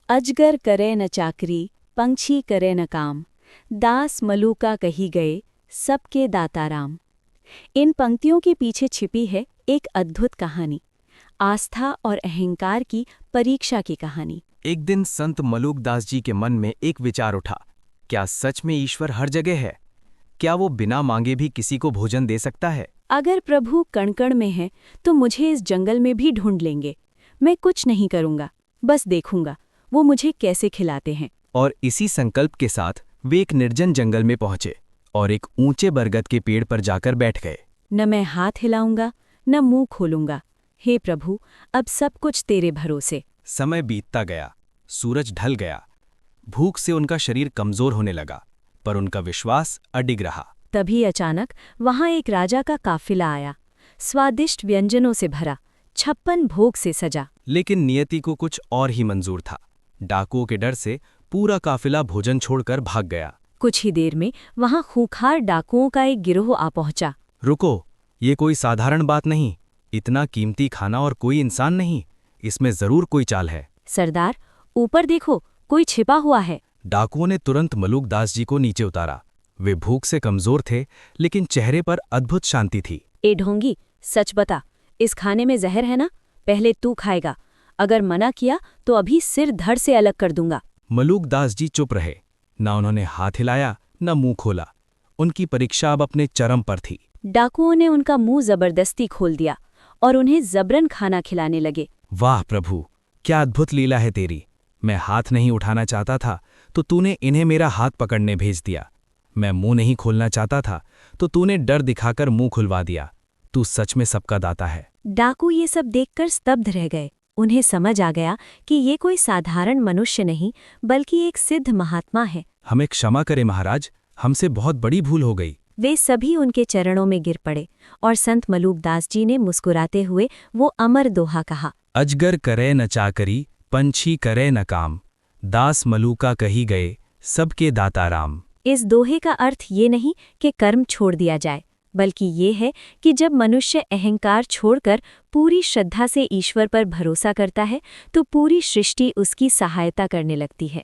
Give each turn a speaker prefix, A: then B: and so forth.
A: अजगर करे न चाकरी, पंछी करे न काम, दास मलूका कही गए, सबके दाता राम। इन पंक्तियों के पीछे छिपी है एक अद्भुत कहानी, आस्था और अहंकार की परीक्षा की कहानी।
B: एक दिन संत मलूकदास जी के मन में एक विचार उठा। क्या सच में ईश्वर हर जगह है? क्या वो बिना मांगे भी किसी को भोजन दे सकता है?
A: अगर प्रभु कण-कण में है तो मुझे इस जंगल में भी ढूंढ लेंगे। मैं कुछ नहीं करूंगा, बस देखूंगा वो मुझे कैसे खिलाते हैं।
B: और इसी संकल्प के साथ वे एक निर्जन जंगल में पहुंचे और एक ऊंचे बरगद के पेड़ पर जाकर बैठ गए।
A: न मैं हाथ हिलाऊंगा, न मुंह खोलूंगा। हे प्रभु, अब सब कुछ तेरे भरोसे।
B: समय बीतता गया, सूरज ढल गया। भूख से उनका शरीर कमजोर होने लगा, पर उनका विश्वास अडिग रहा।
A: तभी अचानक वहां एक राजा का काफिला आया, स्वादिष्ट व्यंजनों से भरा, 56 भोग से सजा।
B: लेकिन नियति को कुछ और ही मंजूर था। डाकुओं के डर से पूरा काफिला भोजन छोड़कर भाग गया।
A: कुछ ही देर में वहां खूंखार डाकुओं का एक गिरोह आ पहुंचा।
B: रुको, ये कोई साधारण बात नहीं। इतना कीमती खाना और कोई इंसान नहीं, इसमें जरूर कोई चाल है।
A: सरदार, ऊपर देखो, कोई छिपा हुआ है।
B: डाकुओं ने तुरंत मलूकदास जी को नीचे उतारा। वे भूख से कमजोर थे, लेकिन चेहरे पर अद्भुत शांति थी।
A: ए ढोंगी, सच बता, इस खाने में जहर है ना? पहले तू खाएगा, अगर मना किया तो अभी सिर धड़ से अलग कर दूंगा।
B: मलूकदास जी चुप रहे। न उन्होंने हाथ हिलाया, न मुंह खोला। उनकी परीक्षा अब अपने चरम पर थी।
A: डाकुओं ने उनका मुंह जबरदस्ती खोल दिया और उन्हें जबरन खाना खिलाने लगे।
B: वाह प्रभु, क्या अद्भुत लीला है तेरी। मैं हाथ नहीं उठाना चाहता था तो तूने इन्हें मेरा हाथ पकड़ने भेज दिया। मैं मुंह नहीं खोलना चाहता था तो तूने डर दिखाकर मुंह खुलवा दिया। तू सच में सबका दाता है।
A: डाकू ये सब देखकर स्तब्ध रह गए। उन्हें समझ आ गया कि ये कोई साधारण मनुष्य नहीं, बल्कि एक सिद्ध महात्मा है।
B: हमें क्षमा करें महाराज, हमसे बहुत बड़ी भूल हो गई।
A: वे सभी उनके चरणों में गिर पड़े और संत मलूकदास जी ने मुस्कुराते हुए वो अमर दोहा कहा।
B: अजगर करे न चाकरी, पंछी करे न काम, दास मलूका कही गए, सबके दाता राम।
A: इस दोहे का अर्थ ये नहीं कि कर्म छोड़ दिया जाए, बल्कि ये है कि जब मनुष्य अहंकार छोड़कर पूरी श्रद्धा से ईश्वर पर भरोसा करता है तो पूरी सृष्टि उसकी सहायता करने लगती है।